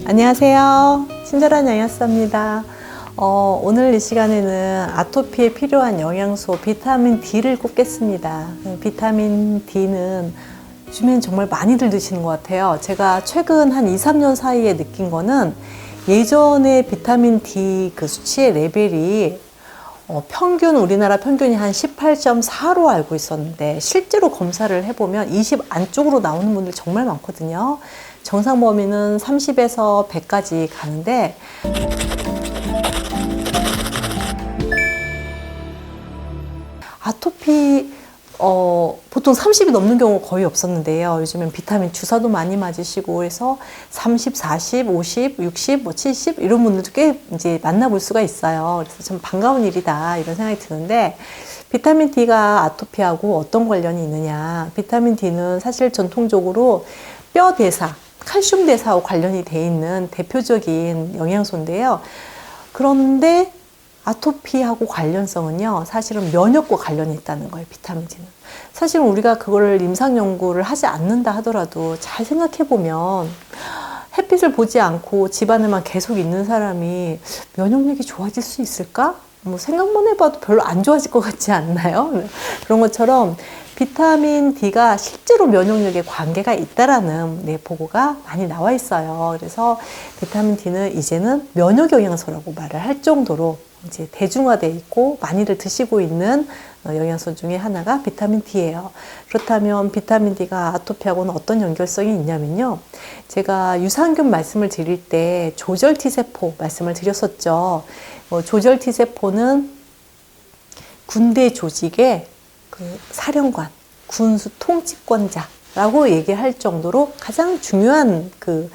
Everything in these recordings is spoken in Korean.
안녕하세요. 친절한 영양사입니다. 오늘 이 시간에는 아토피에 필요한 영양소 비타민 D를 꼽겠습니다. 비타민 D는 요즘엔 정말 많이들 드시는 것 같아요. 제가 최근 한 2, 3년 사이에 느낀 거는 예전에 비타민 D 그 수치의 레벨이 평균 우리나라 평균이 한 18.4로 알고 있었는데 실제로 검사를 해보면 20 안쪽으로 나오는 분들 정말 많거든요. 정상 범위는 30에서 100까지 가는데 아토피 보통 30이 넘는 경우 거의 없었는데요. 요즘엔 비타민 주사도 많이 맞으시고 해서 30, 40, 50, 60, 70 이런 분들도 꽤 이제 만나볼 수가 있어요. 그래서 좀 반가운 일이다 이런 생각이 드는데 비타민 D가 아토피하고 어떤 관련이 있느냐. 비타민 D는 사실 전통적으로 뼈 대사, 칼슘 대사와 관련이 돼 있는 대표적인 영양소인데요. 그런데 아토피하고 관련성은요, 사실은 면역과 관련이 있다는 거예요, 비타민 D는. 사실은 우리가 그걸 임상 연구를 하지 않는다 하더라도 잘 생각해 보면 햇빛을 보지 않고 집안에만 계속 있는 사람이 면역력이 좋아질 수 있을까? 뭐 생각만 해봐도 별로 안 좋아질 것 같지 않나요? 그런 것처럼 비타민 D가 실제로 면역력에 관계가 있다라는 보고가 많이 나와 있어요. 그래서 비타민 D는 이제는 면역 영양소라고 말을 할 정도로 이제 대중화되어 있고 많이들 드시고 있는 영양소 중에 하나가 비타민 D예요. 그렇다면 비타민 D가 아토피하고는 어떤 연결성이 있냐면요. 제가 유산균 말씀을 드릴 때 조절 T세포 말씀을 드렸었죠. 조절 T세포는 군대 조직의 그 사령관, 군수 통치권자라고 얘기할 정도로 가장 중요한 그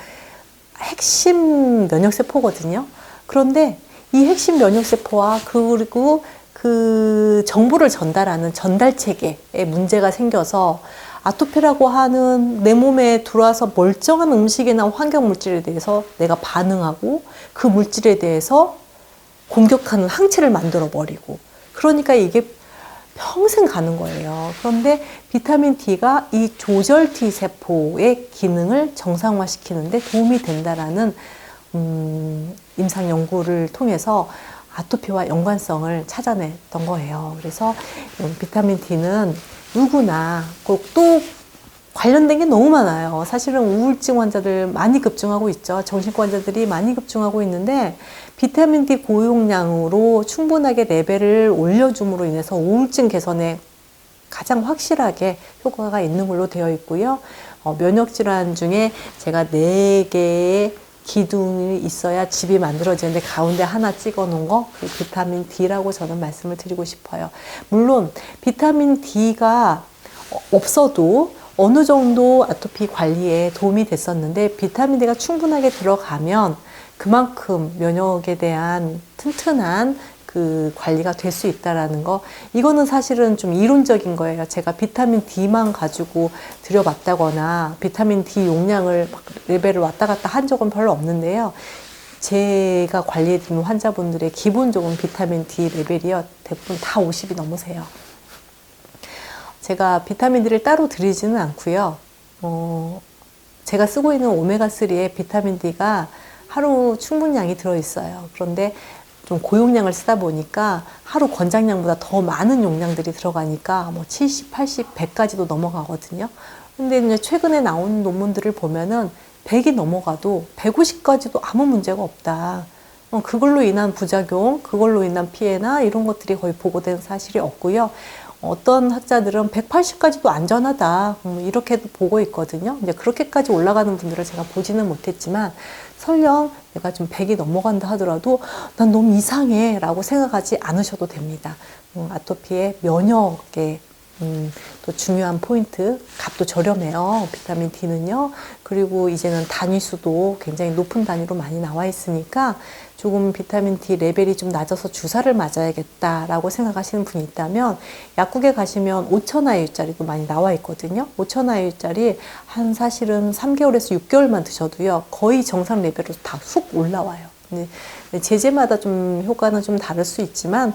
핵심 면역세포거든요. 그런데 이 핵심 면역세포와 그리고 그 정보를 전달하는 전달체계에 문제가 생겨서 아토피라고 하는 내 몸에 들어와서 멀쩡한 음식이나 환경 물질에 대해서 내가 반응하고 그 물질에 대해서 공격하는 항체를 만들어 버리고 그러니까 이게 평생 가는 거예요. 그런데 비타민 D가 이 조절 T 세포의 기능을 정상화시키는데 도움이 된다라는 임상 연구를 통해서 아토피와 연관성을 찾아냈던 거예요. 그래서 비타민 D는 누구나 또 관련된 게 너무 많아요. 사실은 우울증 환자들 많이 급증하고 있죠. 정신과 환자들이 많이 급증하고 있는데 비타민 D 고용량으로 충분하게 레벨을 올려줌으로 인해서 우울증 개선에 가장 확실하게 효과가 있는 걸로 되어 있고요. 면역질환 중에 제가 4개의 기둥이 있어야 집이 만들어지는데 가운데 하나 찍어 놓은 거, 그 비타민 D라고 저는 말씀을 드리고 싶어요. 물론 비타민 D가 없어도 어느 정도 아토피 관리에 도움이 됐었는데 비타민 D가 충분하게 들어가면 그만큼 면역에 대한 튼튼한 그 관리가 될 수 있다라는 거, 이거는 사실은 좀 이론적인 거예요. 제가 비타민 D만 가지고 들여봤다거나 비타민 D 용량을 레벨을 왔다 갔다 한 적은 별로 없는데요. 제가 관리해드리는 환자분들의 기본적인 비타민 D 레벨이요, 대부분 다 50이 넘으세요. 제가 비타민 D를 따로 드리지는 않고요. 제가 쓰고 있는 오메가3에 비타민 D가 하루 충분량이 들어있어요. 그런데 좀 고용량을 쓰다 보니까 하루 권장량보다 더 많은 용량들이 들어가니까 뭐 70, 80, 100까지도 넘어가거든요. 근데 이제 최근에 나온 논문들을 보면은 100이 넘어가도 150까지도 아무 문제가 없다. 그걸로 인한 부작용, 그걸로 인한 피해나 이런 것들이 거의 보고된 사실이 없고요. 어떤 학자들은 180까지도 안전하다, 이렇게도 보고 있거든요. 이제 그렇게까지 올라가는 분들을 제가 보지는 못했지만 설령 내가 좀 100이 넘어간다 하더라도 난 너무 이상해 라고 생각하지 않으셔도 됩니다. 아토피의 면역에 또 중요한 포인트, 값도 저렴해요. 비타민 D는요. 그리고 이제는 단위수도 굉장히 높은 단위로 많이 나와 있으니까 조금 비타민 D 레벨이 좀 낮아서 주사를 맞아야겠다라고 생각하시는 분이 있다면 약국에 가시면 5,000IU짜리도 많이 나와 있거든요. 5,000IU짜리 한 사실은 3개월에서 6개월만 드셔도요. 거의 정상 레벨로 다 훅 올라와요. 근데 제제마다 좀 효과는 좀 다를 수 있지만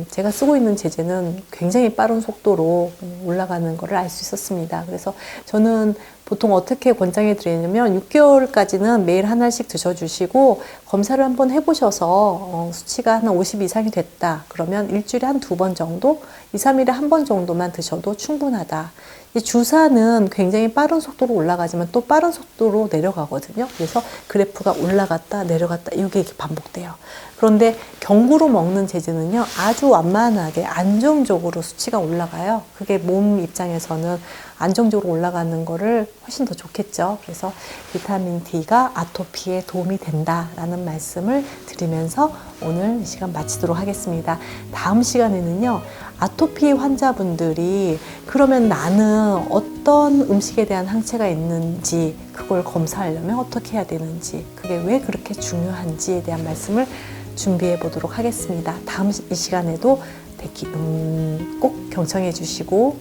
제가 쓰고 있는 제제는 굉장히 빠른 속도로 올라가는 것을 알 수 있었습니다. 그래서 저는 보통 어떻게 권장해 드리냐면 6개월까지는 매일 하나씩 드셔주시고 검사를 한번 해보셔서 수치가 한 50 이상이 됐다. 그러면 일주일에 한 2번 정도, 2, 3일에 한 번 정도만 드셔도 충분하다. 이 주사는 굉장히 빠른 속도로 올라가지만 또 빠른 속도로 내려가거든요. 그래서 그래프가 올라갔다 내려갔다 이게 반복돼요. 그런데 경구로 먹는 제제는요, 아주 완만하게 안정적으로 수치가 올라가요. 그게 몸 입장에서는 안정적으로 올라가는 거를 훨씬 더 좋겠죠. 그래서 비타민 D가 아토피에 도움이 된다라는 말씀을 드리면서 오늘 이 시간 마치도록 하겠습니다. 다음 시간에는요, 아토피 환자분들이 그러면 나는 어떤 음식에 대한 항체가 있는지 그걸 검사하려면 어떻게 해야 되는지 그게 왜 그렇게 중요한지에 대한 말씀을 준비해 보도록 하겠습니다. 다음 이 시간에도 꼭 경청해 주시고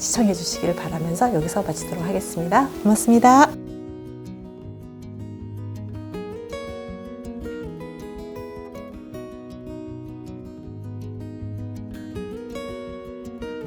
시청해 주시기를 바라면서 여기서 마치도록 하겠습니다. 고맙습니다.